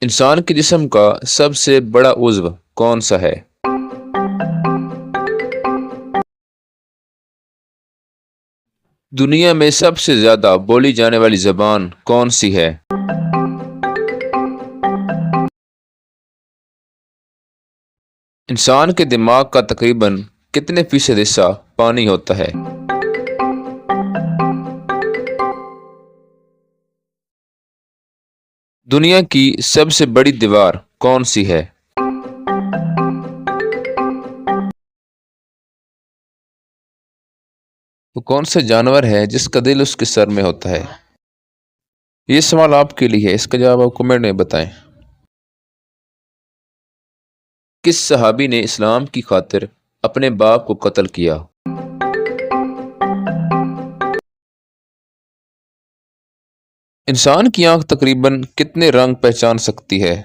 انسان کے جسم کا سب سے بڑا عضو کون سا ہے؟ دنیا میں سب سے زیادہ بولی جانے والی زبان کون سی ہے؟ انسان کے دماغ کا تقریباً کتنے فیصد حصہ پانی ہوتا ہے؟ دنیا کی سب سے بڑی دیوار کون سی ہے؟ وہ کون سا جانور ہے جس کا دل اس کے سر میں ہوتا ہے؟ یہ سوال آپ کے لیے ہے، اس کا جواب آپ کمنٹ میں بتائیں۔ کس صحابی نے اسلام کی خاطر اپنے باپ کو قتل کیا؟ انسان کی آنکھ تقریباً کتنے رنگ پہچان سکتی ہے؟